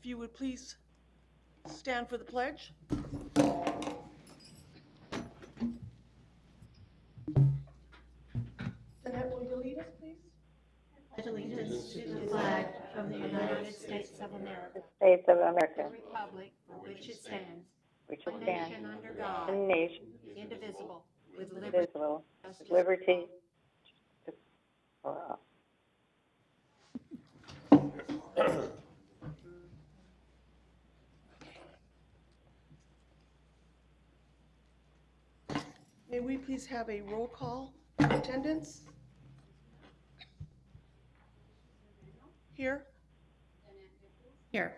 If you would please stand for the pledge. Annette, will you lead us, please? Pledge allegiance to the flag of the United States of America, States of the America, republic for which it stands, which one stands nation under God, one nation, indivisible, with liberty indivisible, and with justice liberty for all. May we please have a roll call for attendance? Here. Here.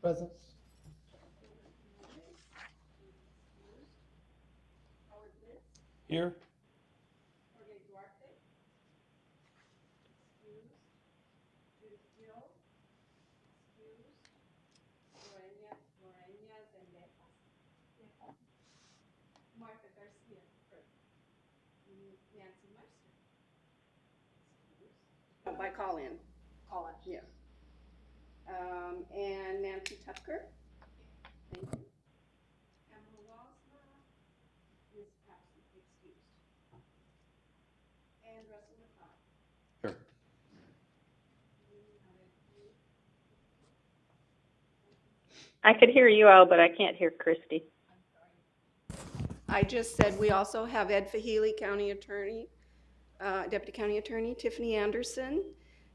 Present. Here. By call-in. Call-in. Yeah. And Nancy Tucker. Thank you. Pamela Walsma is absent, excused. And Russell McLeod. Here. I could hear you all, but I can't hear Christy. I just said we also have Ed Fahely, County Attorney, Deputy County Attorney, Tiffany Anderson,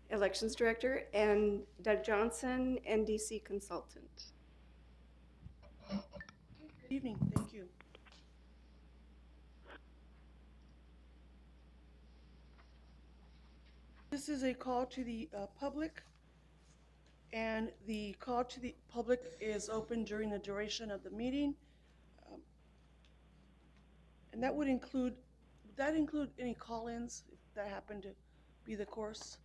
Elections Director, and Doug Johnson, NDC Consultant. Good evening, thank you. This is a call to the public, and the call to the public is open during the duration of the meeting. And that would include any call-ins if that happened to be the course?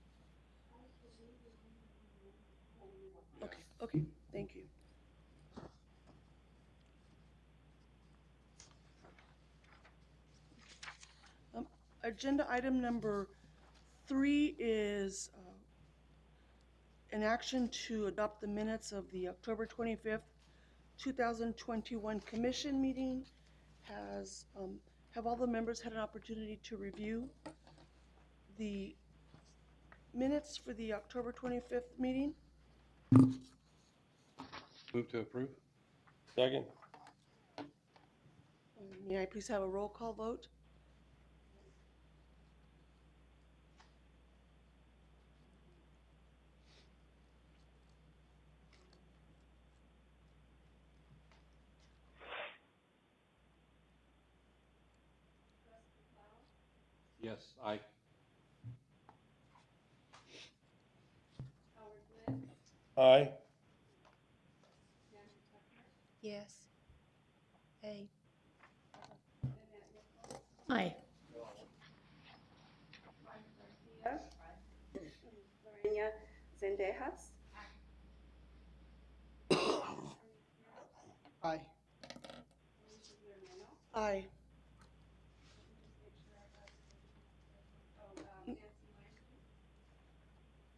Okay, thank you. Agenda item number 3 is an action to adopt the minutes of the October 25th, 2021 commission meeting. Have all the members had an opportunity to review the minutes for the October 25th meeting? Move to approve. Second. May I please have a roll call vote? Yes, aye. Aye. Yes. Aye. Aye. Lorena Zendejas. Aye. Aye.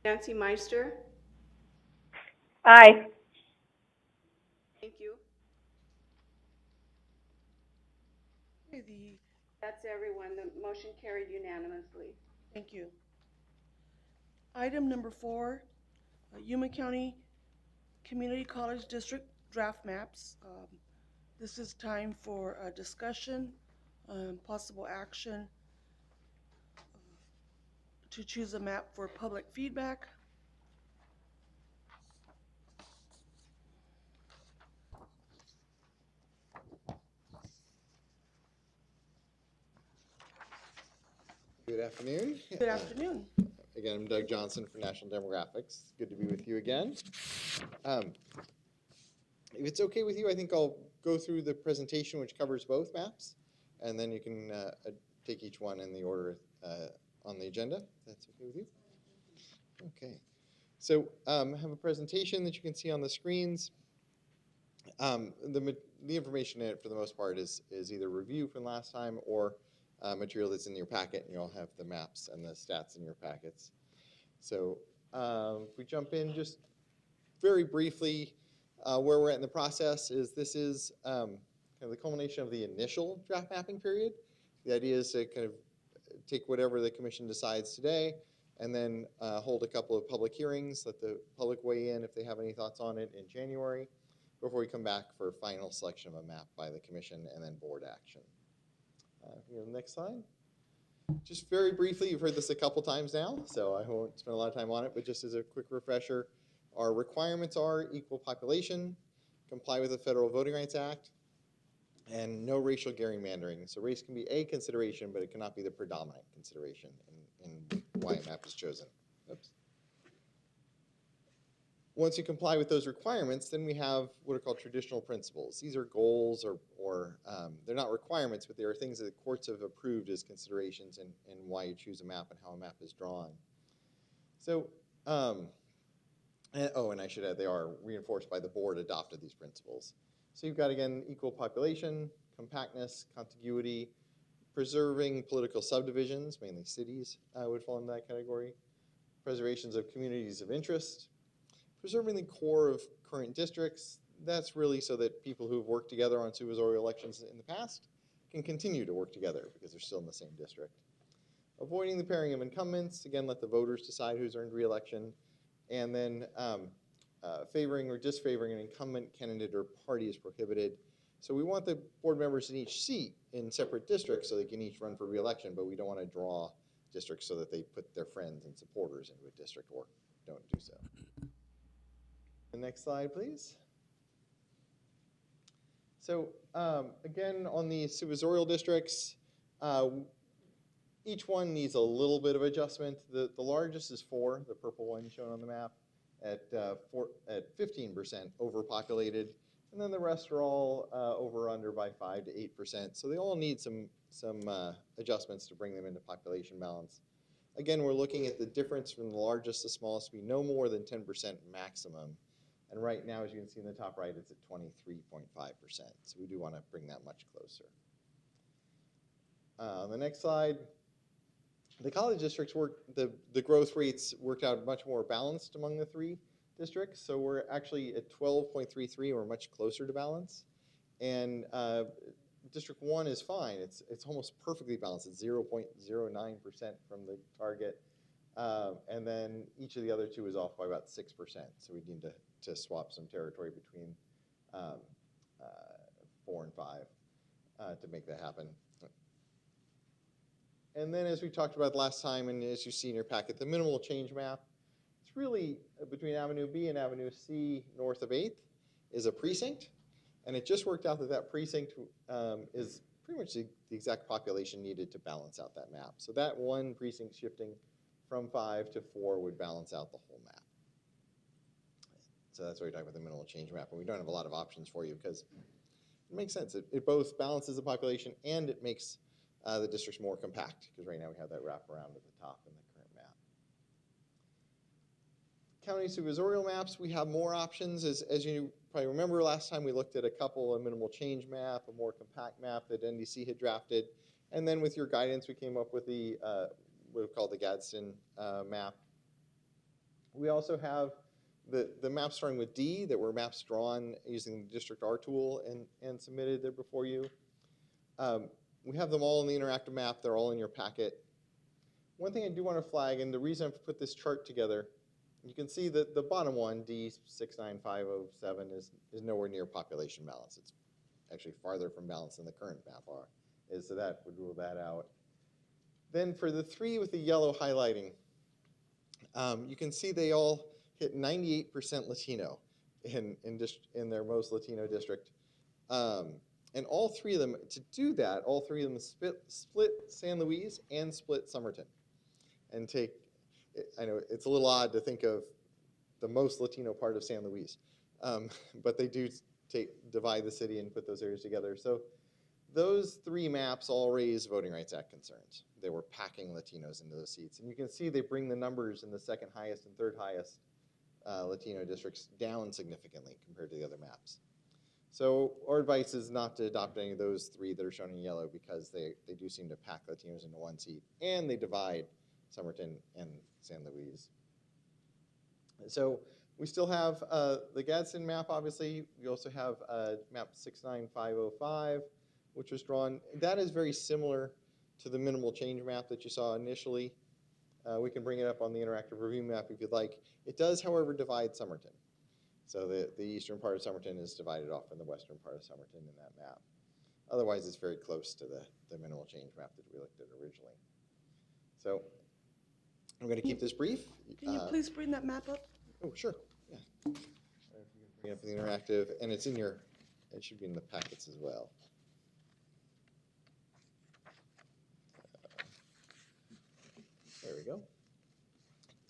Nancy Meister. Aye. Thank you. Okay, That's everyone. The motion carried unanimously. thank you. Item number 4, Yuma County Community College District draft maps. This is time for a discussion, possible action to choose a map for public feedback. Good afternoon. Good afternoon. Again, I'm Doug Johnson from National Demographics. Good to be with you again. If it's okay with you, I think I'll go through the presentation, which covers both maps, and then you can take each one in the order on the agenda. If that's okay with you. Okay. So I have a presentation that you can see on the screens. The information in it, for the most part, is either review from last time or material that's in your packet, and you'll have the maps and the stats in your packets. So if we jump in just very briefly, where we're at in the process is this is kind of the culmination of the initial draft mapping period. The idea is to kind of take whatever the commission decides today and then hold a couple of public hearings, let the public weigh in if they have any thoughts on it in January, before we come back for final selection of a map by the commission and then board action. Next slide. Just very briefly, you've heard this a couple times now, so I won't spend a lot of time on it, but just as a quick refresher, our requirements are equal population, comply with the Federal Voting Rights Act, and no racial gerrymandering. So race can be a consideration, but it cannot be the predominant consideration in why a map is chosen. Oops. Once you comply with those requirements, then we have what are called traditional principles. These are goals or they're not requirements, but they are things that the courts have approved as considerations in why you choose a map and how a map is drawn. So, and I should add, they are reinforced by the board adopted these principles. So you've got, again, equal population, compactness, contiguity, preserving political subdivisions, mainly cities would fall in that category, preservations of communities of interest, preserving the core of current districts. That's really so that people who've worked together on supervisorial elections in the past can continue to work together because they're still in the same district. Avoiding the pairing of incumbents, again, let the voters decide who's earned re-election, and then favoring or disfavoring an incumbent candidate or party is prohibited. So we want the board members in each seat in separate districts so they can each run for re-election, but we don't want to draw districts so that they put their friends and supporters into a district or don't do so. The next slide, please. So again, on the supervisorial districts, each one needs a little bit of adjustment. The largest is 4, the purple one shown on the map, at 15% overpopulated, and then the rest are all over or under by 5 to 8%. So they all need some adjustments to bring them into population balance. Again, we're looking at the difference from the largest to smallest to be no more than 10% maximum. And right now, as you can see in the top right, it's at 23.5%. So we do want to bring that much closer. On the next slide, the college districts the growth rates worked out much more balanced among the 3 districts. So we're actually at 12.33. We're much closer to balance. And District 1 is fine. It's almost perfectly balanced. It's 0.09% from the target. And then each of the other 2 is off by about 6%. So we need to swap some territory between 4 and 5 to make that happen. And then as we talked about last time, and as you see in your packet, the minimal change map, it's really between Avenue B and Avenue C north of 8th is a precinct. And it just worked out that that precinct is pretty much the exact population needed to balance out that map. So that one precinct shifting from 5 to 4 would balance out the whole map. So that's why we're talking about the minimal change map. And we don't have a lot of options for you because it makes sense. It both balances the population and it makes the districts more compact because right now we have that wraparound at the top in the current map. County supervisorial maps, we have more options. As you probably remember last time, we looked at a couple, a minimal change map, a more compact map that NDC had drafted. And then with your guidance, we came up with the what we call the Gadsden map. We also have the maps starting with D that were maps drawn using the District R tool and submitted there before you. We have them all in the interactive map. They're all in your packet. One thing I do want to flag, and the reason I've put this chart together, you can see that the bottom one, D69507, is nowhere near population balance. It's actually farther from balance than the current map is, so that would rule that out. Then for the 3 with the yellow highlighting, you can see they all hit 98% Latino in their most Latino district. And all 3 of them, to do that, all 3 of them split San Luis and split Somerton. And take, I know it's a little odd to think of the most Latino part of San Luis, but they do divide the city and put those areas together. So those 3 maps all raise Voting Rights Act concerns. They were packing Latinos into those seats. And you can see they bring the numbers in the second highest and third highest Latino districts down significantly compared to the other maps. So our advice is not to adopt any of those 3 that are shown in yellow because they do seem to pack Latinos into one seat, and they divide Somerton and San Luis. So We still have the Gadsden map, obviously. We also have map 69505, which was drawn. That is very similar to the minimal change map that you saw initially. We can bring it up on the interactive review map if you'd like. It does, however, divide Somerton. So the eastern part of Somerton is divided off from the western part of Somerton in that map. Otherwise, it's very close to the minimal change map that we looked at originally. So I'm going to keep this brief. Can you please bring that map up? Oh, sure, yeah. If you can bring up the interactive, and it's in your, it should be in the packets as well. There we go.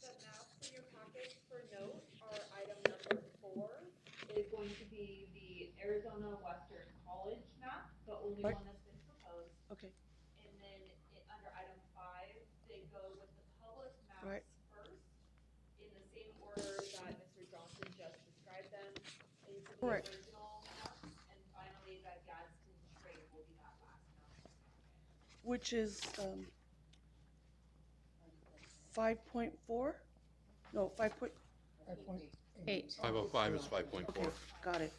The map for your package for note, our item number 4 is going to be the Arizona Western College map, the only Right. one that's been proposed. Okay, And then under item 5, they go with the public maps Right. first, in the same order that Mr. Johnson just described them, into the Correct. original maps, and finally the Gadsden trade will be that last map in the packet. which is 5.4? No, 5. 8. 505 is 5.4. Okay, got it.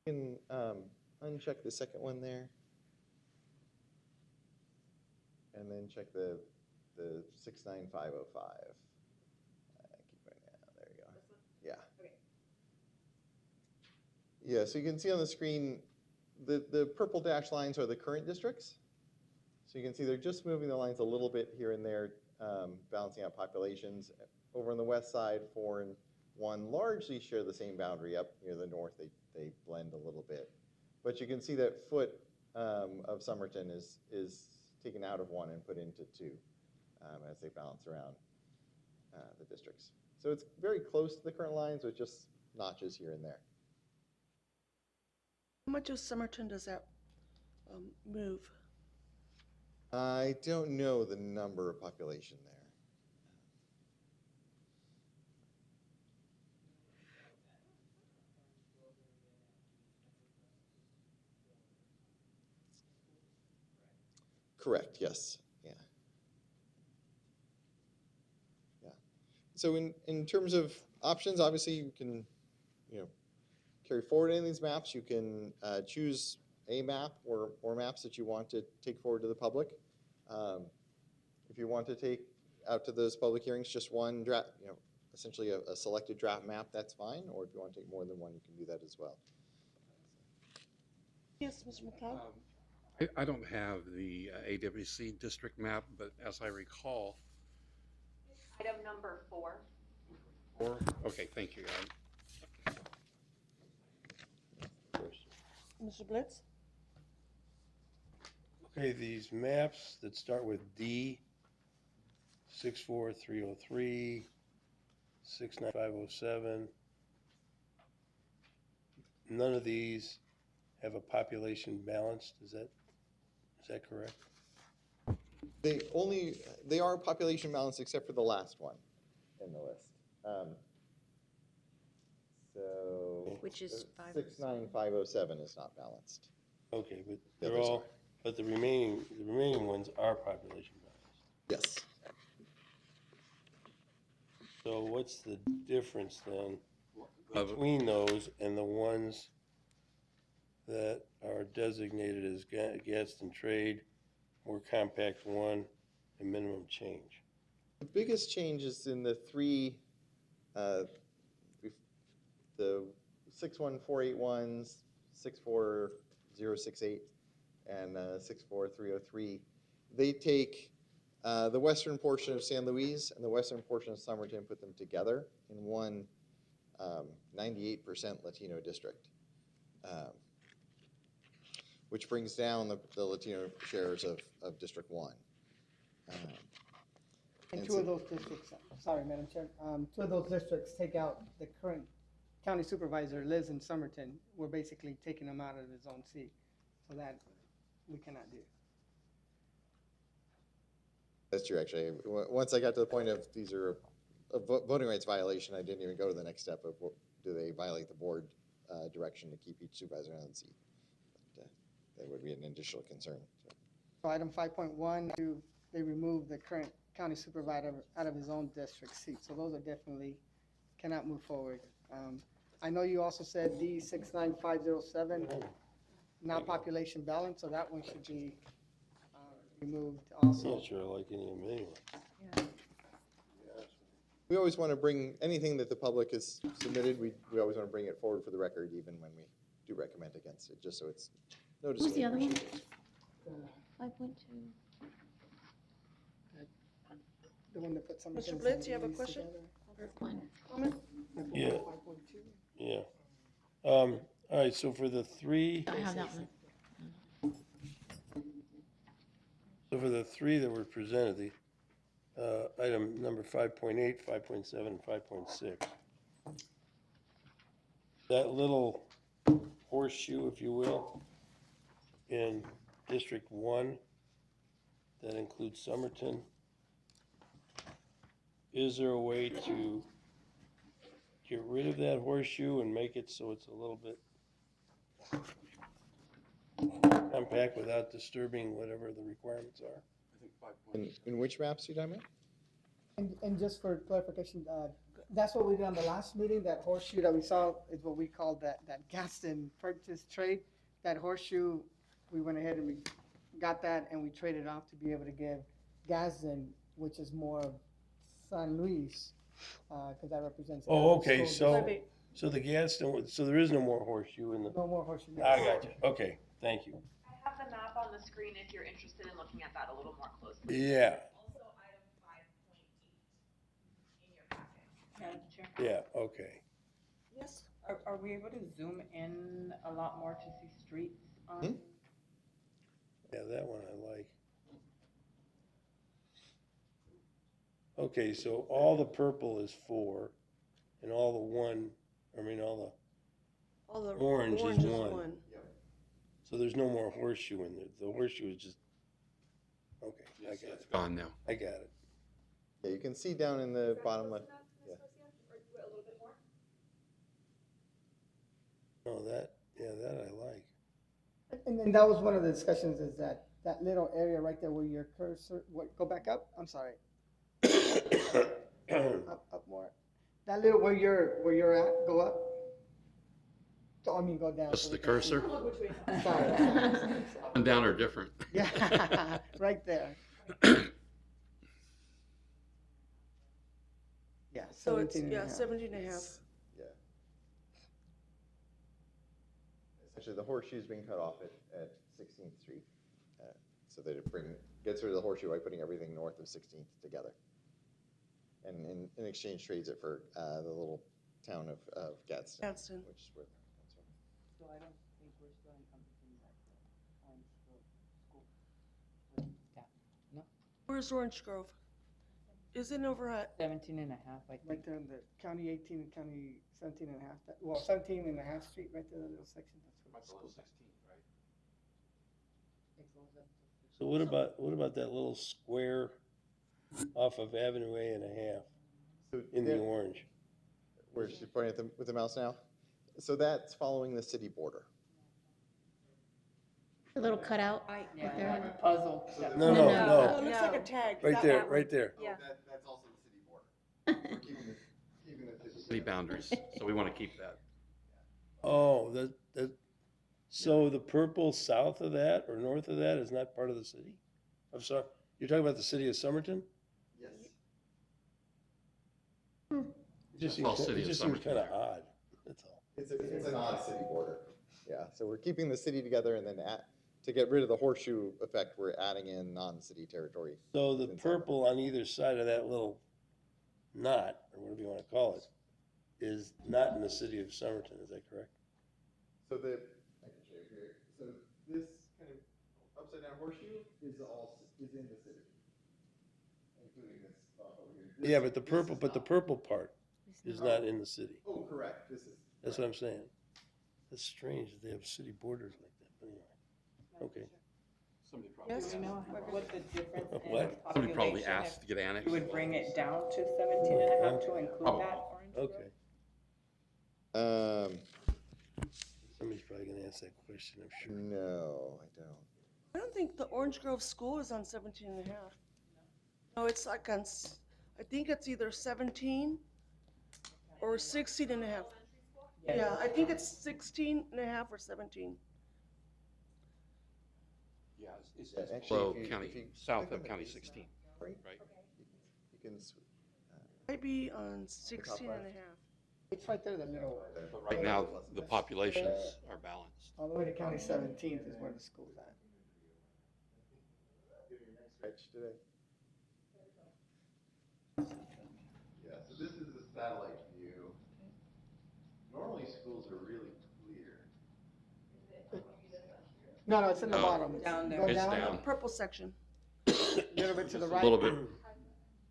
You can uncheck the second one there. And then check the 69505. Keep going down, there you go. Yeah. Okay. Yeah, so you can see on the screen, the purple dashed lines are the current districts. So you can see they're just moving the lines a little bit here and there, balancing out populations. Over on the west side, 4 and 1 largely share the same boundary. Up near the north, they blend a little bit. But you can see that foot of Somerton is taken out of 1 and put into 2 as they balance around the districts. So it's very close to the current lines with just notches here and there. How much of Somerton does that move? I don't know the number of population there. Correct, yes, yeah. Yeah. So in terms of options, obviously you can, carry forward any of these maps. You can choose a map or maps that you want to take forward to the public. If you want to take out to those public hearings just one draft, essentially a selected draft map, that's fine. Or if you want to take more than one, you can do that as well. Yes, Mr. McLeod? I don't have the AWC district map, but as I recall. Item number 4. Okay, thank you. Mr. Blitz? Okay, these maps that start with D, 64303, 69507, none of these have a population balanced, is that correct? They are population balanced except for the last one in the list. So Which is 69507 is not balanced. Okay, but Yeah, they're those all, but the remaining ones are population balanced. Yes. So what's the difference then between those and the ones that are designated as Gadsden Trade, more compact 1, and minimum change? The biggest change is in the three, the 61481s, 64068, and 64303. They take the western portion of San Luis and the western portion of Somerton, put them together in one 98% Latino district, which brings down the Latino shares of District 1. And And two so- of those districts, sorry, Madam Chair, 2 of those districts take out the current county supervisor lives in Somerton. We're basically taking him out of his own seat, so that we cannot do. That's true, actually. Once I got to the point of these are a voting rights violation, I didn't even go to the next step of do they violate the board direction to keep each supervisor on the seat. But, that would be an additional concern. So item 5.1, they remove the current county supervisor out of his own district seat. So those are definitely cannot move forward. I know you also said D 69507, non-population balance, so that one should be removed I'm also. not sure I like any of them anyway. We always want to bring anything that the public has submitted, we always want to bring it forward for the record, even when we do recommend against it, just so it's noticeable. Who's the other one? appreciated. 5.2. The one that put some. Mr. Blitz, you have a question? That's mine. Comment? Yeah. 5.2. Yeah. All right, so for the three, I have that one. so for the three that were presented, the item number 5.8, 5.7, and 5.6. That little horseshoe, if you will, in District 1, that includes Somerton, is there a way to get rid of that horseshoe and make it so it's a little bit compact without disturbing whatever the requirements are? In which maps are you talking about? And just for clarification, that's what we did on the last meeting, that horseshoe that we saw is what we call that Gaston purchase trade. That horseshoe, we went ahead and we got that and we traded off to be able to give Gaston, which is more of San Luis, because that represents. Oh, every okay, school so, district. so the Gaston, so there is no more horseshoe in the, No more horseshoe. I got you, okay, thank you. I have the map on the screen if you're interested in looking at that a little more closely. Yeah, Also, item 5.8 in your packet. Madam Chair, yeah, okay. Yes? are we able to zoom in a lot more to see streets on? Yeah, that one I like. Okay, so all the purple is 4, and all the All the Orange is orange is one. 1. so there's no more horseshoe in there. The horseshoe is just, okay, I got it, Gone now. I got it. Yeah, you can see down in the bottom left. Yeah. A little bit more? No, that I like. And then that was one of the discussions is that little area right there where your cursor, go back up, I'm sorry, up more. That little where you're at, go up. So, I mean, go down. Just so the we can see. cursor, Sorry. up and down are different. Yeah, right there. Yeah, So it's, 17 and a yeah, half. 17 and a half. Yeah. Essentially, the horseshoe's being cut off at 16th Street. So that it gets rid of the horseshoe by putting everything north of 16th together. And in exchange trades it for the little town of Gadsden. Gadsden. Which is where that comes from. So I don't think we're still encompassing that Orange Grove School with that. No, Where's Orange Grove? Isn't over at, 17 and a half, I Right think. there in the county 18 and county 17 and a half, well, 17 and a half street, right there, that little section. That's where the school is. It goes up to So what about that little square off of Avenue A and a half So in the there- orange? Where's she pointing at with the mouse now? So that's following the city border. The little cutout. Yeah, there. like a puzzle. that- No, No, no, no. no, oh, it looks like a tag. right That there, one. right there. Yeah. That's also the city border. We're keeping the City boundaries, so we want to keep that. Oh, so the purple south of that or north of that is not part of the city? I'm sorry, you're talking about the city of Somerton? Yes. It just Well, seems, city it of just seems Somerton. kind of odd, that's all. It's an odd city border. Yeah, so we're keeping the city together and then to get rid of the horseshoe effect, we're adding in non-city territory. So the purple on either side of that little knot, or whatever you want to call it, is not in the city of Somerton, is that correct? So I can show you here. So this kind of upside down horseshoe is in the city. Including this spot over here. Yeah, but the purple part is not in the city. Oh, correct, That's what I'm saying. That's strange that they have city borders like that, but anyway. Okay. Somebody probably, Yes? Do you know what the difference in What? somebody probably population asked to get if annexed. you would bring it down to 17 and a half to include Probably. that Orange Grove? Okay. Um, Somebody's probably gonna ask that question, I'm sure. no, I don't. I don't think the Orange Grove School is on 17 and a half. No, it's like on, I think it's either 17 or Or 16 and a half. Yes. Yeah, I think it's 16 and a half or 17. Yeah, it's Yeah, actually, below if you- county, if you south click on of the County base 16, Right? right? You can, Might be on 16 and a left. half. It's right there, the middle. But right now, the populations are balanced. All the way to County 17th is where the school's at. stretch today. Yeah, so this is the satellite view. Normally schools are really clear. No, no, it's in the No. bottom. Down there. Go It's down, down. Purple section. a little bit to the Just a right. little bit,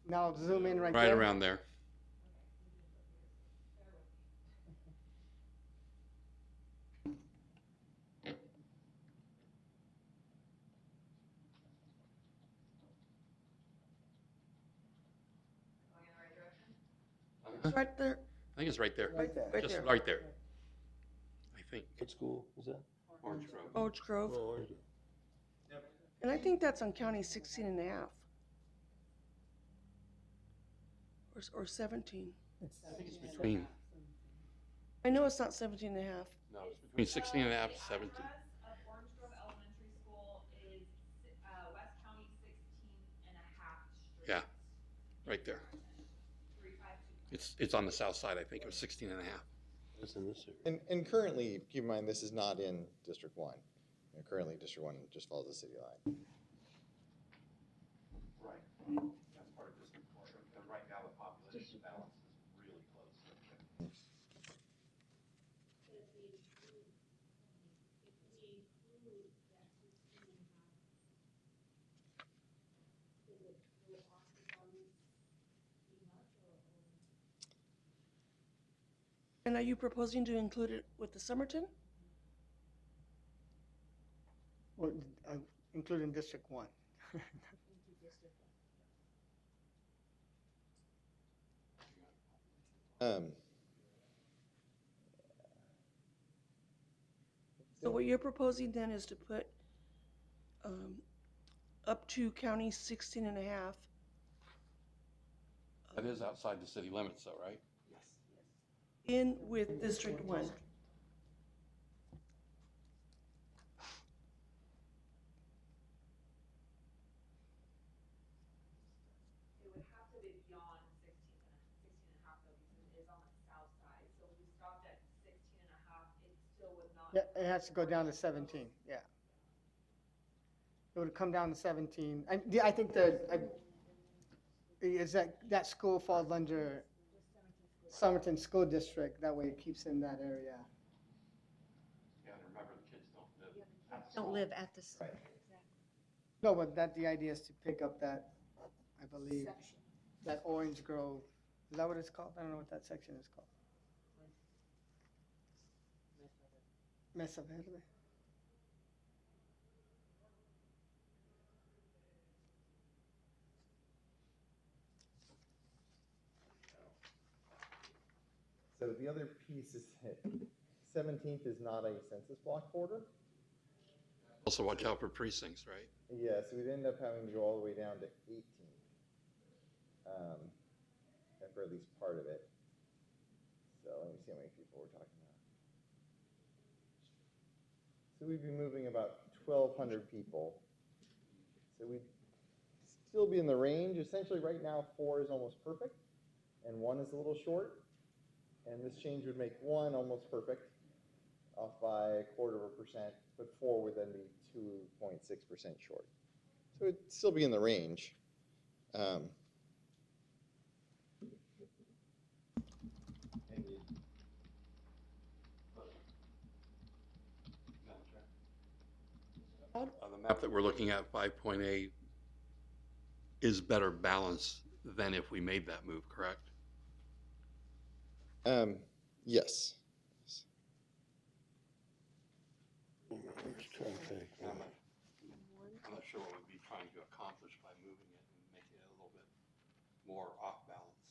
Now zoom in right right there. around there. It's right there. I think it's right there. Right there. Right Just there. right there. I think. What school is that? Orange Grove. Orange Grove. Oh, Orange. And I think that's on County 16 and a half. Or 17. I think it's between, I know it's not 17 and a half. no, it's between 16 and a half, 17. Address of Orange Grove Elementary School is, West County 16 and a half Street. Yeah, right there. 352. It's on the south side, I think. It was 16 and a half. It's in this area. And currently, keep in mind, this is not in District 1. Currently, District 1 just follows the city line. Right. That's part of District 4. And right now, the population balance is really close. And are you proposing to include it with the Somerton? Or, including District 1. So what you're proposing then is to put up to County 16 and a half. That is outside the city limits though, right? In with District 1. It would have to be beyond 16 and a half though, because it is on the south side. So if we stopped at 16 and a half, it still would not. Yeah, it has to go down to 17, yeah. It would come down to 17. And I think is that school falls under Somerton School District, that way it keeps in that area. Yeah, and remember, the kids don't live at the Don't live at this. No, but the idea is to pick up that, I believe, that Orange Grove, is that what it's called? I don't know what that section is called. Mesa Verde. So the other piece is that 17th is not a census block border. Also watch out for precincts, right? Yeah, so we'd end up having to go all the way down to 18th. And for at least part of it. So let me see how many people we're talking about. So we'd be moving about 1,200 people. So we'd still be in the range. Essentially right now 4 is almost perfect and 1 is a little short. And this change would make 1 almost perfect, off by 0.25%, but 4 would then be 2.6% short. So it'd still be in the range. The map that we're looking at, 5.8, is better balanced than if we made that move, correct? Yes. Where's traffic? I'm not sure what we'd be trying to accomplish by moving it and making it a little bit more off balance.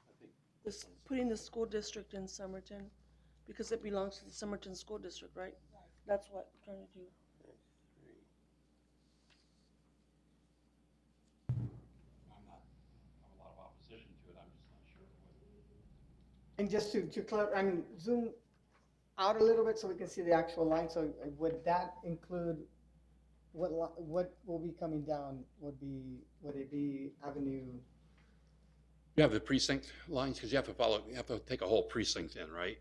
I think This, putting the school district in Somerton, because it belongs to the Somerton School District, right? That's what I'm trying to do. I have a lot of opposition to it. I'm just not sure what. And just to clarify, I mean, zoom out a little bit so we can see the actual line. So would that include what will be coming down? Would it be Avenue? You have the precinct lines, because you have to take a whole precinct in, right?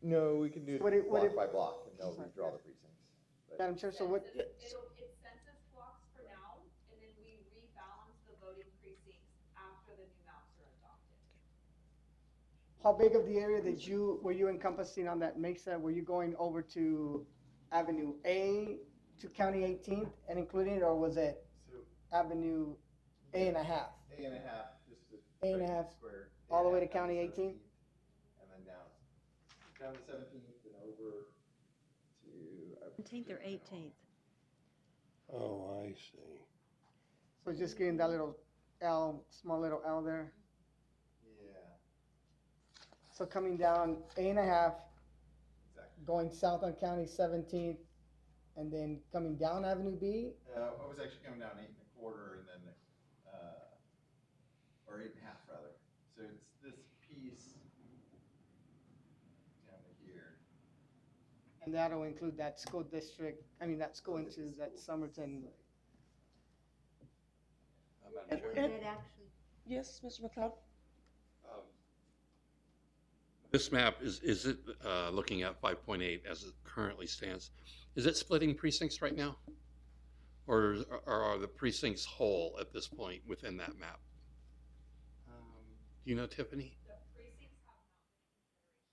No, we can do Would it- would block it- by block, and they'll redraw the precincts. But Madam Chair, so what? It's census blocks for now, and then we rebalance the voting precincts after the new maps are adopted. How big of the area were you encompassing on that mesa? Were you going over to Avenue A to County 18th and including it, or was it So, Avenue A and a half? A and a half, just to. A and a try to half, square, all the A way and to a half County down 18th? And then down to 17th and over to. 17th or 18th? Oh, I see. So just getting that little L, small little L there. Yeah, So coming down A and a half, exactly. going south on County 17th, and then coming down Avenue B. I was actually coming down 8 1/4 and then, or 8 1/2 rather. So it's this piece down to here. And that'll include that school district, I mean, that school into that Somerton. Madam Chair. Would it actually? Yes, Mr. McLeod? Um, This map, is it, looking at 5.8 as it currently stands, is it splitting precincts right now? Or are the precincts whole at this point within that map? Do you know, Tiffany? The precincts have not been in consideration in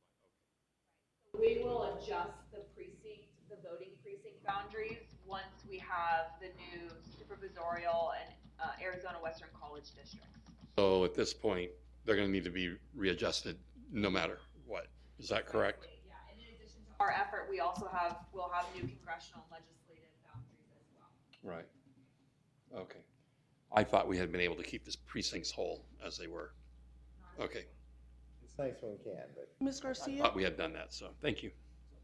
the map boundary. We will adjust the voting precinct boundaries once we have the new supervisorial and Arizona Western College districts. So at this point, they're going to need to be readjusted no matter what. Is that correct? Yeah, and in addition to our effort, we'll have new congressional and legislative boundaries as well. Right. Okay. I thought we had been able to keep the precincts whole as they were. Okay. It's nice when we can, but. Ms. I Garcia? thought we had done that, so thank you.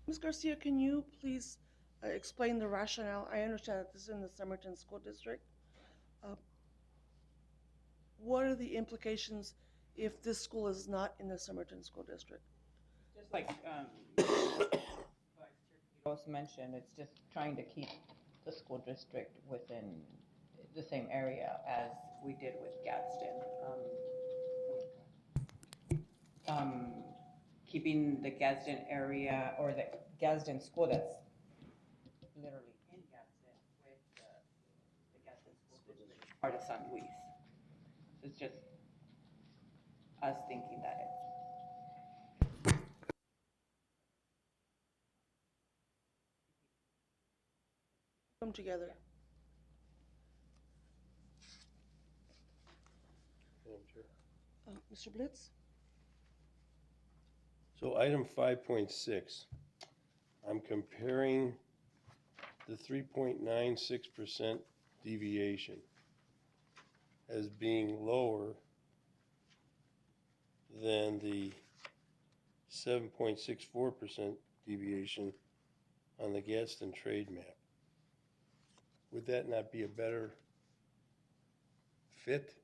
Ms. Garcia, can you please explain the rationale? I understand that this is in the Somerton School District. What are the implications if this school is not in the Somerton School District? Just like, Vice Chair Quiroz mentioned, it's just trying to keep the school district within the same area as we did with Gadsden. Keeping the Gadsden area, or the Gadsden school that's literally in Gadsden with the Gadsden School District, part of San Luis. It's just us thinking that it's Come together. Madam Chair. Mr. Blitz? So item 5.6, I'm comparing the 3.96% deviation as being lower than the 7.64% deviation on the Gadsden trade map. Would that not be a better fit?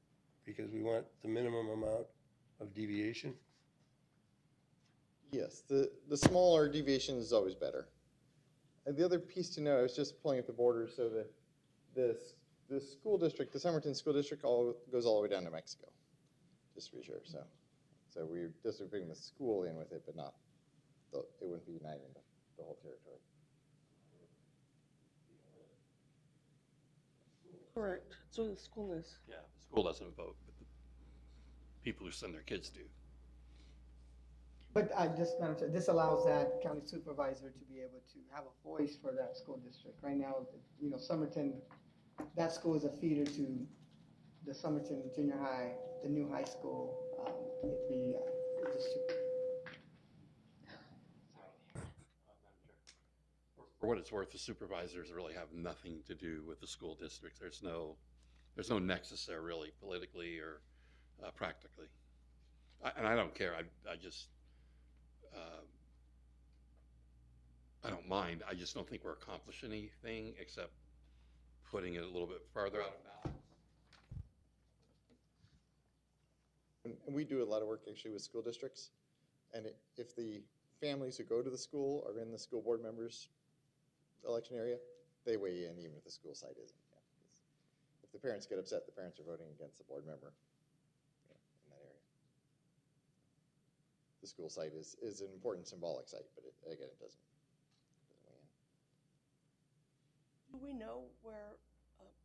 Because we want the minimum amount of deviation? Yes, the smaller deviation is always better. And the other piece to know, I was just pulling up the borders, so that the school district, the Somerton School District goes all the way down to Mexico, just to be sure, so we're just bringing the school in with it, but not, it wouldn't be uniting the whole territory. Correct. So the school is. Yeah, the school doesn't vote, but the people who send their kids do. But Madam Chair, this allows that county supervisor to be able to have a voice for that school district. Right now, Somerton, that school is a feeder to the Somerton Junior High, the new high school. It'd be just For what it's worth, the supervisors really have nothing to do with the school district. There's no nexus there really, politically or practically. And I don't care. I just, I don't mind. I just don't think we're accomplishing anything except putting it a little bit farther out of balance. And we do a lot of work actually with school districts. And if the families who go to the school are in the school board members' election area, they weigh in even if the school site isn't. Yeah. 'Cause if the parents get upset, the parents are voting against the board member, in that area. The school site is an important symbolic site, but again, it doesn't weigh in. Do we know where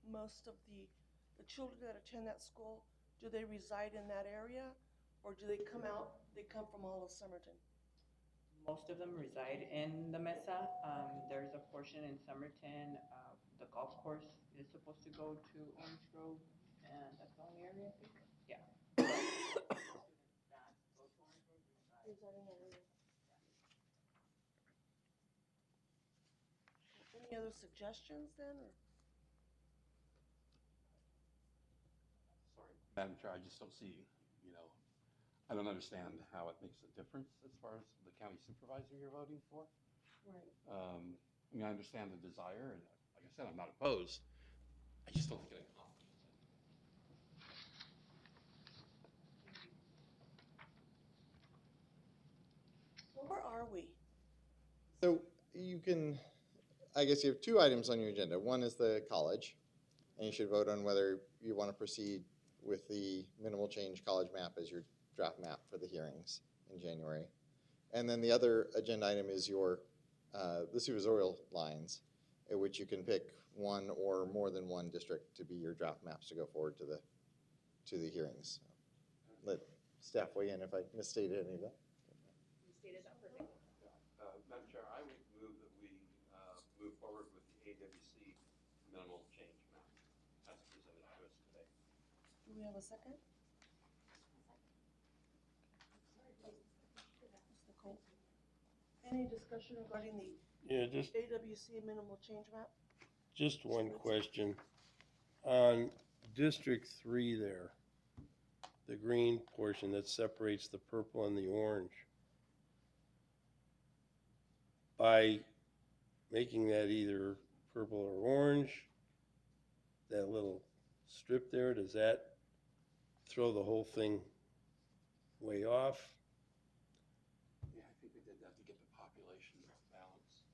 most of the children that attend that school, do they reside in that area? Or do they come from all of Somerton? Most of them reside in the Mesa. There's a portion in Somerton. The golf course is supposed to go to Orange Grove, and that's the only area, I think. Yeah. Reside in that area. Any other suggestions then, or? Sorry, Madam Chair, I just don't see, I don't understand how it makes a difference as far as the county supervisor you're voting for. Right. I mean, I understand the desire, and like I said, I'm not opposed. I just don't think it accomplishes it. Well, where are we? So you can, I guess you have two items on your agenda. One is the college, and you should vote on whether you want to proceed with the minimal change college map as your draft map for the hearings in January. And then the other agenda item is your the supervisorial lines, at which you can pick one or more than one district to be your draft maps to go forward to the hearings. Let staff weigh in if I misstated any of that. You stated that perfectly. Madam Chair, I would move that we move forward with the AWC minimal change map as presented to us today. Do we have a second? Ms. Nicole? Any discussion regarding the Yeah, just AWC minimal change map? Just one question. On District 3 there, the green portion that separates the purple and the orange, by making that either purple or orange, that little strip there, does that throw the whole thing way off? Yeah, I think we did that to get the population balance.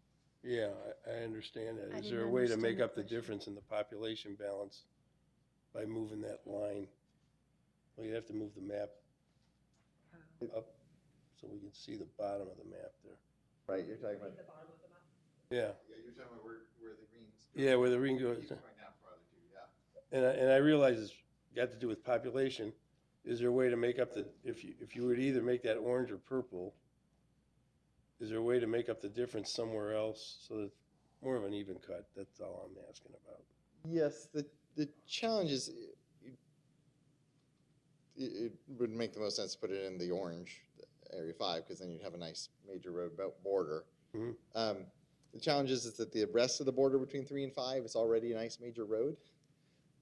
Yeah, I understand that. I Is there a didn't way to understand make the up the question. difference in the population balance by moving that line? Well, you have to move the map up so we can see the bottom of the map there. Right, you're talking about. Yeah, Yeah, you're talking about where the greens. yeah, where the ring goes. Keep going down farther too, yeah. And I realize it's got to do with population. Is there a way to make up the, if you were to either make that orange or purple, is there a way to make up the difference somewhere else so that it's more of an even cut? That's all I'm asking about. Yes, the challenge is it would make the most sense to put it in the orange, Area 5, because then you'd have a nice major road border. Mhm. The challenge is that the rest of the border between 3 and 5 is already a nice major road.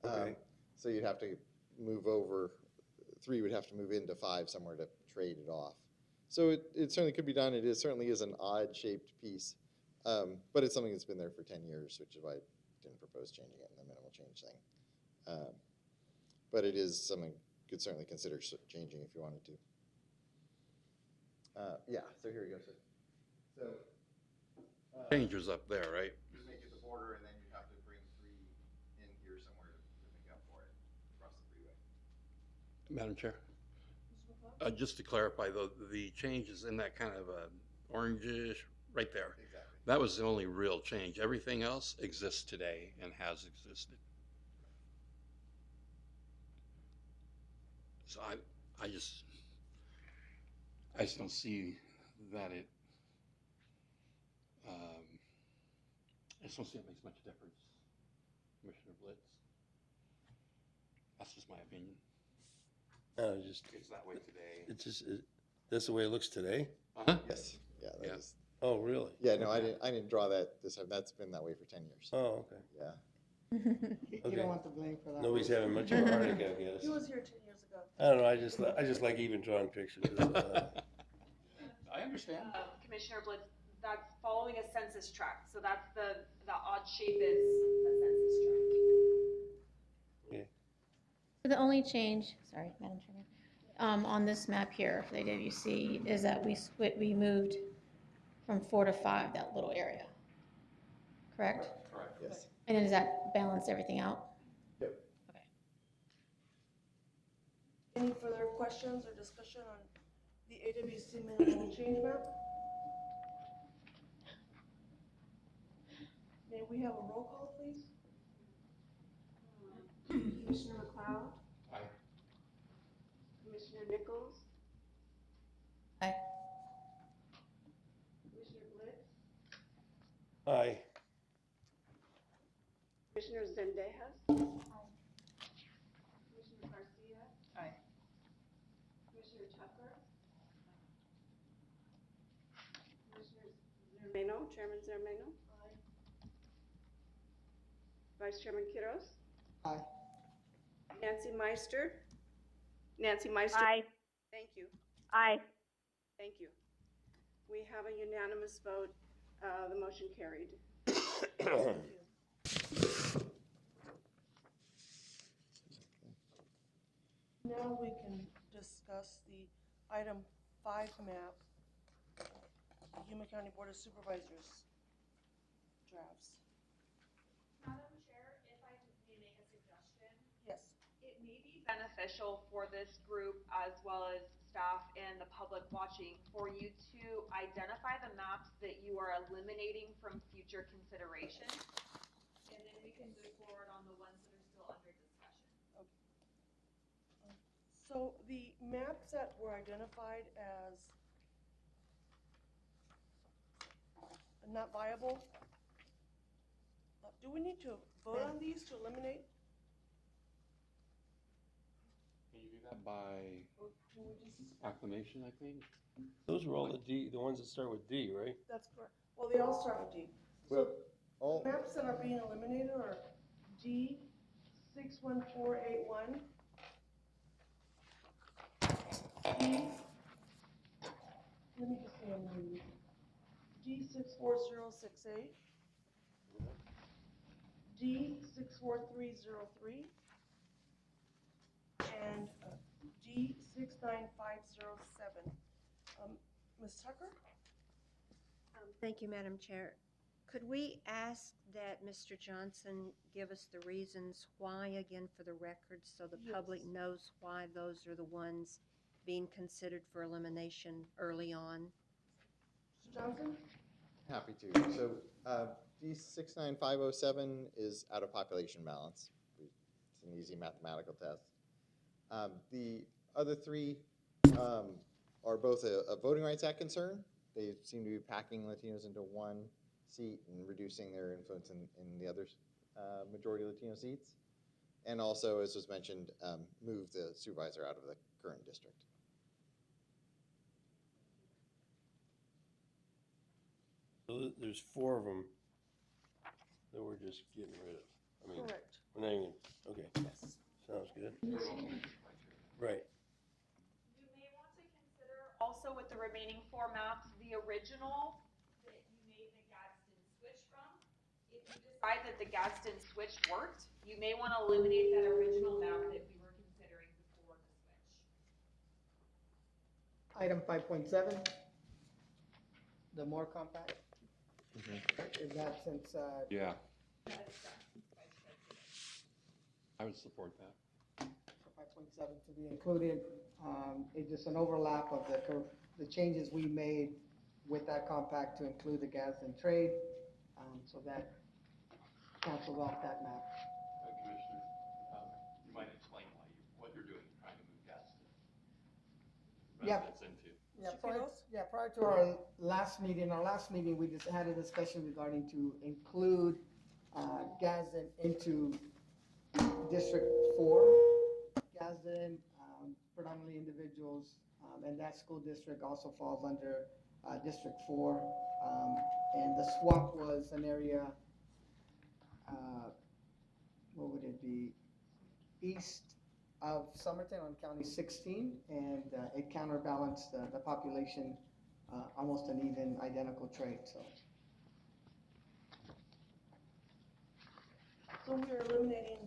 Okay. So you'd have to move over, 3 would have to move into 5 somewhere to trade it off. So it certainly could be done. It certainly is an odd-shaped piece, but it's something that's been there for 10 years, which is why I didn't propose changing it in the minimal change thing. But it is something you could certainly consider changing if you wanted to. Yeah, so here we go. So Changes up there, right? you make it the border, and then you have to bring 3 in here somewhere to make up for it across the freeway. Madam Chair? Just to clarify, the change is in that kind of orangish, right there. Exactly. That was the only real change. Everything else exists today and has existed. So I just don't see that I just don't see it makes much difference, Commissioner Blitz. That's just my opinion. It's that way today. It's just, that's the way it looks today? Uh-huh. Yes. Yeah. That Yeah. is. Oh, really? Yeah. No, I didn't draw that this time. That's been that way for 10 years. Oh, okay. Yeah. You Okay. don't want the blame for that. Nobody's having much of a heartache, I guess. He was here 10 years ago. I don't know, I just like even drawing pictures. I understand. Commissioner Blitz, that's following a census tract, so that's the odd shape is a census tract. So the only change, sorry, Madam Chairman, on this map here for the AWC is that we moved from 4 to 5, that little area. Correct? Correct. Yes. And then does that balance everything out? Yep. Okay. Any further questions or discussion on the AWC minimal change map? May we have a roll call, please? Commissioner McLeod? Aye. Commissioner Nichols? Aye. Commissioner Blitz? Aye. Commissioner Zendejas? Commissioner Garcia? Aye. Commissioner Tucker? Commissioner Zermano, Chairman Zermano? Vice Chairman Quiroz? Aye. Nancy Meister? Nancy Meister? Aye. Thank you. Aye. Thank you. We have a unanimous vote. The motion carried. Now we can discuss the item 5 map, Yuma County Board of Supervisors drafts. Madam Chair, if I may make a suggestion, Yes. it may be beneficial for this group as well as staff and the public watching for you to identify the maps that you are eliminating from future consideration. And then we can move forward on the ones that are still under discussion. So the maps that were identified as not viable, do we need to vote on these to eliminate? Can you do that by Or can we just, acclamation, I think? Those were all the ones that start with D, right? that's correct. Well, they all start with D. Well, So all, the maps that are being eliminated are D 61481, D, let me just say I'm gonna use D 64068, D 64303, and D 69507. Ms. Tucker? Thank you, Madam Chair. Could we ask that Mr. Johnson give us the reasons why, again, for the record, so the public Yes. knows why those are the ones being considered for elimination early on? Mr. Johnson? happy to. So D69507 is out of population balance. It's an easy mathematical test. The other three are both a Voting Rights Act concern. They seem to be packing Latinos into one seat and reducing their influence in the other majority Latino seats. And also, as was mentioned, move the supervisor out of the current district. So there's 4 of them that we're just getting rid of. I mean, Correct. we're not even, okay, Yes. sounds good. Right. You may want to consider also with the remaining 4 maps, the original that you made the Gadsden switch from. If you decide that the Gadsden switch worked, you may want to eliminate that original map that we were considering before the switch. Item 5.7, the more compact. Is that since, Yeah. I would support that. 5.7 to be included, it's just an overlap of the changes we made with that compact to include the Gadsden trade, so that cancels off that map. Commissioner, you might explain what you're doing, trying to move Gadsden Yeah. residents into. Prior to our last meeting, we just had a discussion regarding to include Gadsden into District 4. Gadsden, predominantly individuals, and that school district also falls under District 4. And the swap was an area, what would it be, east of Somerton on County 16, and it counterbalanced the population, almost an even identical trade, so. So we are eliminating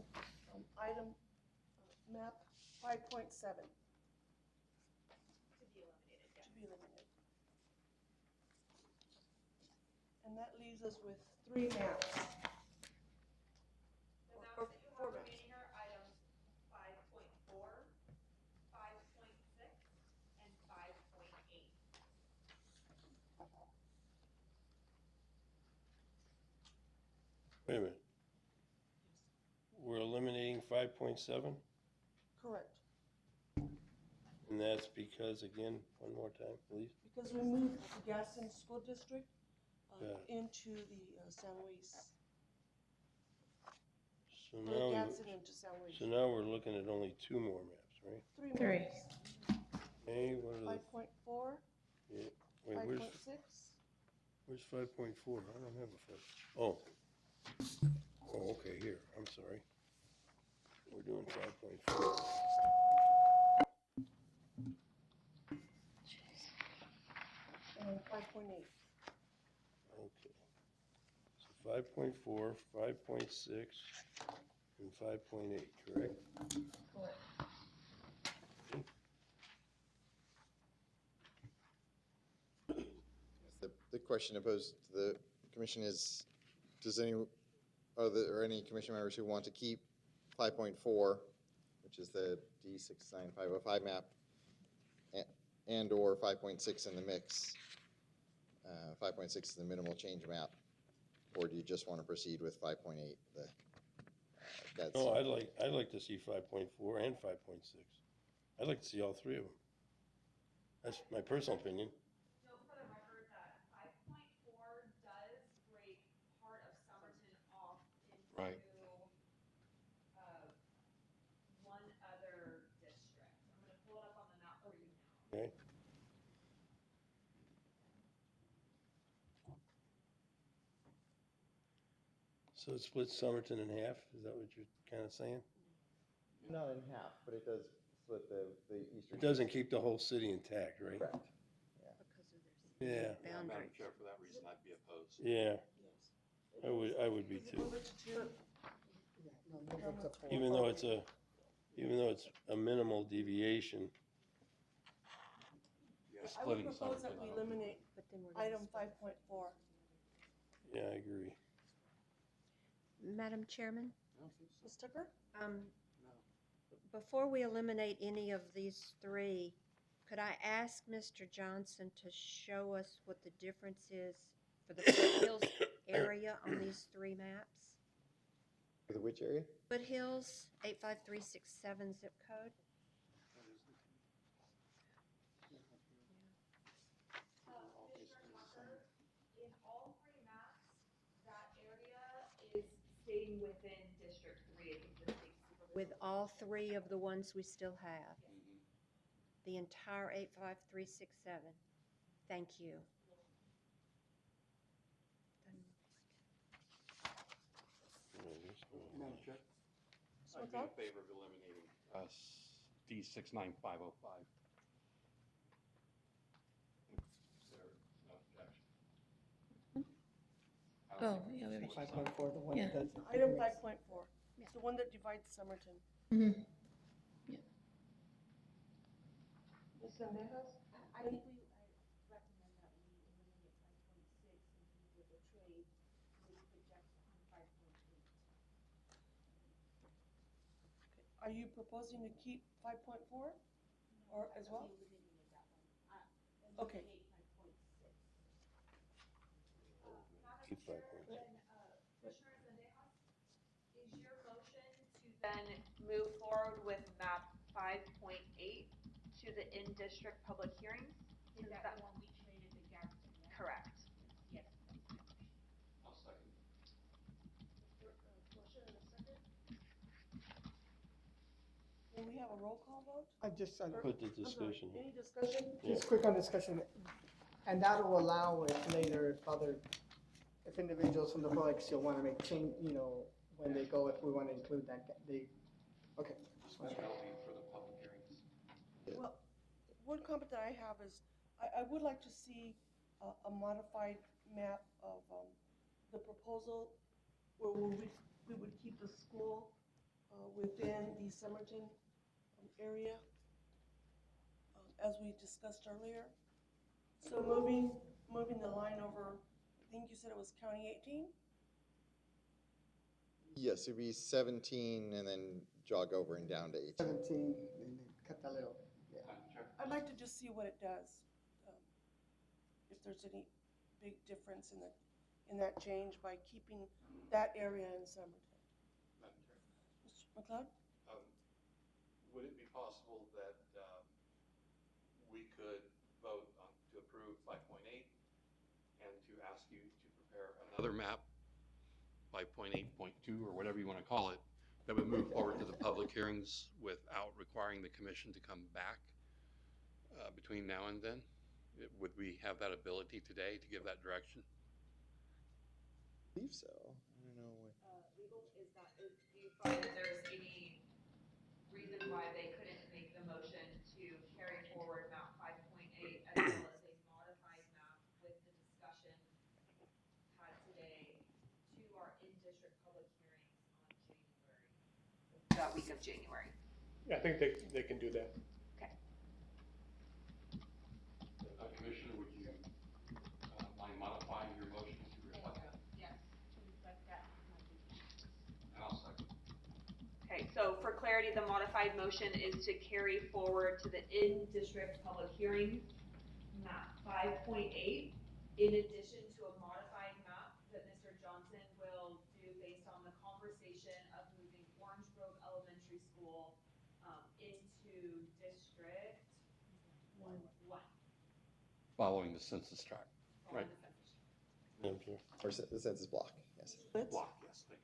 item map 5.7. And that leaves us with 3 maps. The maps Or that you 4 have maps. remaining are items 5.4, 5.6, and 5.8. Wait a minute. We're eliminating 5.7, Correct. and that's because, again, one more time, please. Because we moved the Gaston School District Yeah. into the San Luis. So Or now, Gaston into San Luis. so now we're looking at only 2 more maps, right? 3 Three. maps. Okay, what are the, 5.4, yeah, wait, where's 5.6. 5.4? I don't have a 5. Oh. Oh, okay, here, I'm sorry. We're doing 5.4. And 5.8. Okay. So 5.4, 5.6, and 5.8, correct? The question opposed to the commission is, does any, are there any commission members who want to keep 5.4, which is the D69505 map, and/or 5.6 in the mix? 5.6 is the minimal change map, or do you just want to proceed with 5.8? That's No, I'd like to see 5.4 and 5.6. I'd like to see all 3 of them. That's my personal opinion. Note for the record that 5.4 does break part of Somerton off into Right. one other district. I'm going to pull it up on the map for you now. Okay. So it splits Somerton in half. Is that what you're kind of saying? not in half, but it does split the eastern. It doesn't keep the whole city intact, right? Correct. Because of Yeah. Yeah, Madam boundaries. Chair, for that reason, I'd be opposed. Yeah, I would be too. Move it to 2. Yeah, no, move it to 4. Even though it's a minimal deviation. Yeah, I would splitting propose that Somerton, we I don't think- eliminate But then we're gonna item split. 5.4. Yeah, I agree. Madam Chairman, Ms. Tucker? before we eliminate any of these 3, could I ask Mr. Johnson to show us what the difference is for the foothills area on these 3 maps? For the which area? Foothills, 85367 zip code. Commissioner Tucker, in all 3 maps, that area is staying within District 3 of the existing supervisory. With all 3 of the ones we still have? The entire 85367? Thank you. Madam Chair? So I'd be in favor of eliminating D69505. There, no objection. I don't Oh, think yeah, we it's already- 5.4, the one Yeah. that does. Item 5.4. It's the one that divides Somerton. Mhm. Ms. Sendejas? I think I recommend that we eliminate 5.6 and keep with the trade with projects on 5.8. Are you proposing to keep 5.4 or as well? We eliminated that one. Okay. Eliminate 5.6. Madam Keep Chair, 5.6. then, Commissioner Sendejas, is your motion to then move forward with map 5.8 to the in-district public hearings? Is that the one we traded the Gadsden, right? Correct. Yes, that's my motion. I'll second. Motion and a second. Can we have a roll call vote? I just, Put the I'm sorry, discussion. any discussion? just quick on discussion, and that will allow if later, if individuals from the public still want to make change, when they go, if we want to include that, okay. That'll be for the public hearings. Well, one comment that I have is, I would like to see a modified map of the proposal where we would keep the school within the Somerton area, as we discussed earlier. So moving the line over think you said it was County 18? Yes, it'd be 17 and then jog over and down to 18. 17, and then cut that little, yeah. I'd like to just see what it does. um, If there's any big difference in that change by keeping that area in Somerton. Madam Chair, Mr. McLeod? would it be possible that we could vote to approve 5.8 and to ask you to prepare another map, 5.8.2 or whatever you want to call it, that would move forward to the public hearings without requiring the commission to come back between now and then? Would we have that ability today to give that direction? I believe so. I don't know what. Legal, do you find that there's any reason why they couldn't make the motion to carry forward map 5.8 as well as a modified map with the discussion had today to our in-district public hearings on January, that week of January? I think they can do that. Okay. Commissioner, would you mind modifying your motion to reflect that? Yes, to reflect that. And I'll second. Okay, so for clarity, the modified motion is to carry forward to the in-district public hearing, map 5.8, in addition to a modified map that Mr. Johnson will do based on the conversation of moving Orange Grove Elementary School into District 1. Following the census tract. Right. Madam Chair. Or the census block, yes. Block, yes, thank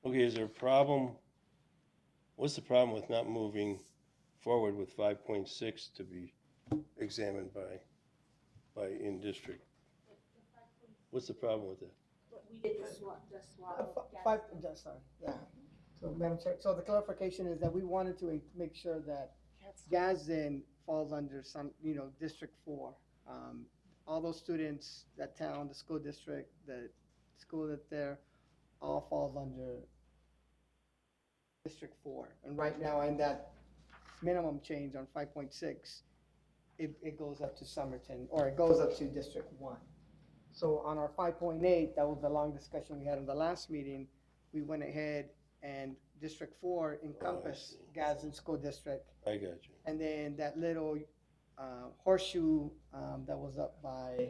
you. Okay, is there a problem? What's the problem with not moving forward with 5.6 to be examined by in-district? What's the problem with that? We did the swap. Five, just, sorry, yeah. So, Madam Chair, so the clarification is that we wanted to make sure that Gadsden falls under some, District 4. All those students, that town, the school district, the school that they're, all falls under District 4. And right now, in that minimum change on 5.6, it goes up to Somerton, or it goes up to District 1. So on our 5.8, that was the long discussion we had in the last meeting, we went ahead and District 4 encompassed Gadsden School District. I got you. And then that little horseshoe that was up by,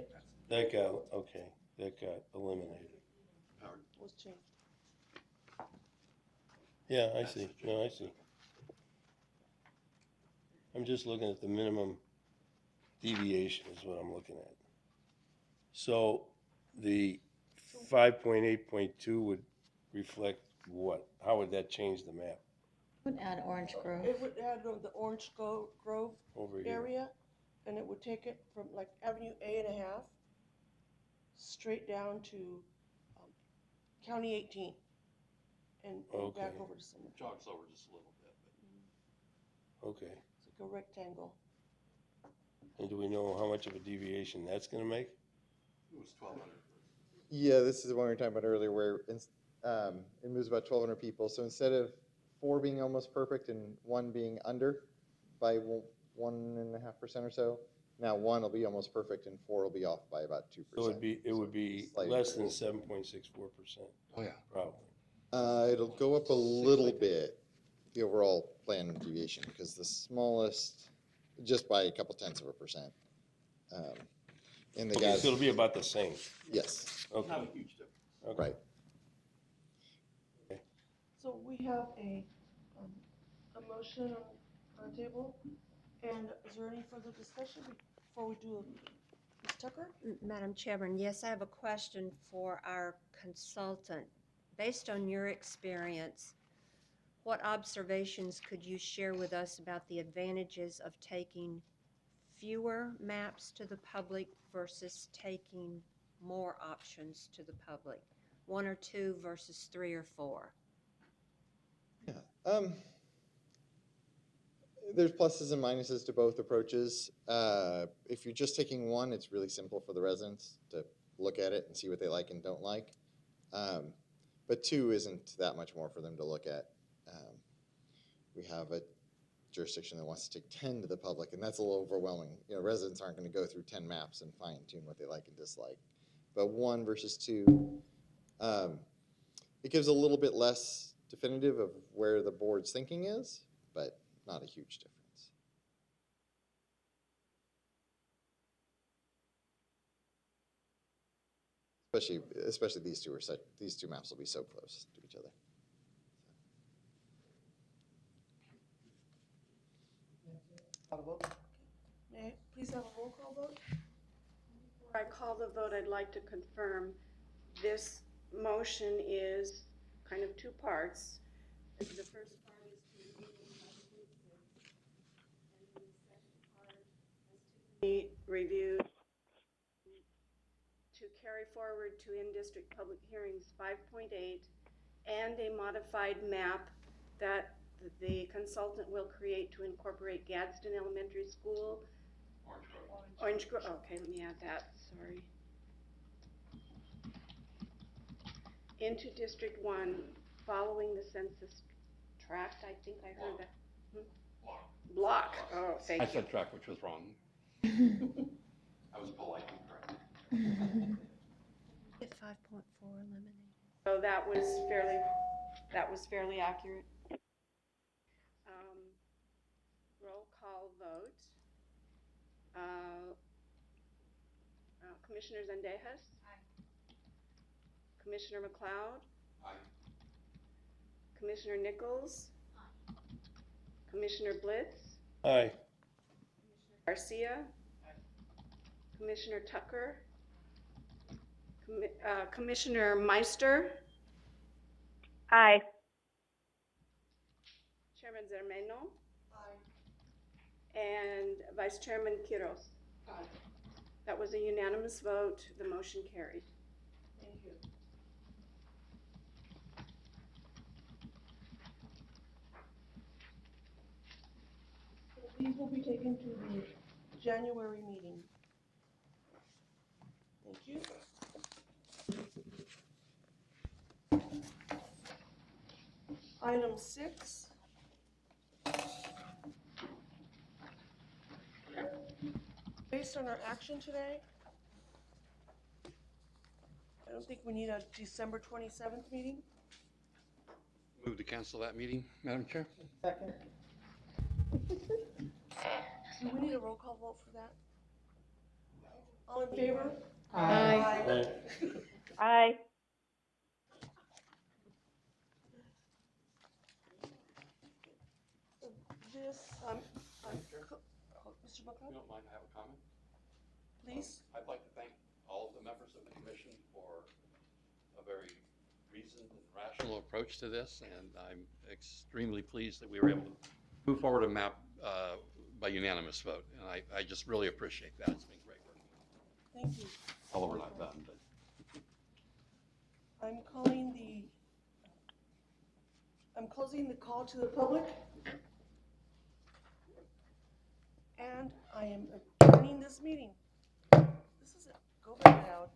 That got eliminated. Was changed. Yeah, I see. No, I see. I'm just looking at the minimum deviation is what I'm looking at. So the 5.8.2 would reflect what? How would that change the map Would add Orange Grove. It would add the Orange Grove over here? area, and it would take it from like Avenue A&1 straight down to County 18 and back Okay. over to Somerton. Jogs over just a little bit. Okay. It's like a rectangle. And do we know how much of a deviation that's gonna make? It was 1,200. Yeah, this is the one we were talking about earlier where it moves about 1,200 people. So instead of 4 being almost perfect and 1 being under by 1.5% or so, now 1 will be almost perfect and 4 will be off by about 2%. So it would be slightly less than different. 7.64%, Oh, yeah. probably. It'll go up a little bit, the overall plan deviation, because the smallest, just by a couple tenths of a percent. In the Okay, guys, so it'll be about the same. yes, Okay. Not a huge difference. Okay. right. So we have a motion on the table, and is there any further discussion before we do Ms. Tucker? Madam Chairman, yes, I have a question for our consultant. Based on your experience, what observations could you share with us about the advantages of taking fewer maps to the public versus taking more options to the public? 1 or 2 versus 3 or 4? Yeah. There's pluses and minuses to both approaches. If you're just taking one, it's really simple for the residents to look at it and see what they like and don't like. But 2 isn't that much more for them to look at. We have a jurisdiction that wants to take 10 to the public, and that's a little overwhelming. Residents aren't going to go through 10 maps and fine tune what they like and dislike. a 1 versus 2. It gives a little bit less definitive of where the board's thinking is, but not a huge difference. Especially these two maps will be so close to each other. Call the vote. May I please have a roll call vote? Before I call the vote, I'd like to confirm this motion is kind of two parts. The first part is to review the 5.6, and then the second part, as Tiffany reviewed, to carry forward to in-district public hearings 5.8 and a modified map that the consultant will create to incorporate Gadsden Elementary School. Orange Grove. Okay, let me add that. Sorry. Into District 1, following the census tract. I think I heard that. Block. Oh, thank I you. said track, which was wrong. I was polite and correct. Get 5.4 eliminated. So that was fairly accurate. Roll call vote. Commissioner Zendejas? Aye. Commissioner McLeod? Aye. Commissioner Nichols? Aye. Commissioner Blitz? Aye. Garcia? Aye. Commissioner Tucker? Commissioner Meister? Aye. Chairman Zermeno? Aye. And Vice Chairman Quiros? Aye. That was a unanimous vote. The motion carried. Thank you. So these will be taken to the January meeting. Thank you. Item 6. Based on our action today, I don't think we need a December 27th meeting. Move to cancel that meeting, Madam Chair? Second. Do we need a roll call vote for that? All in favor? Aye. Aye. This, Mr. If McCall, you don't mind, I have a comment. please. I'd like to thank all of the members of the commission for a very reasoned and rational approach to this, and I'm extremely pleased that we were able to move forward a map by unanimous vote, and I just really appreciate that. It's been great work. Thank you. Although we're not done, but. I'm closing the call to the public. And I am adjourning this meeting. This is it. Go back out.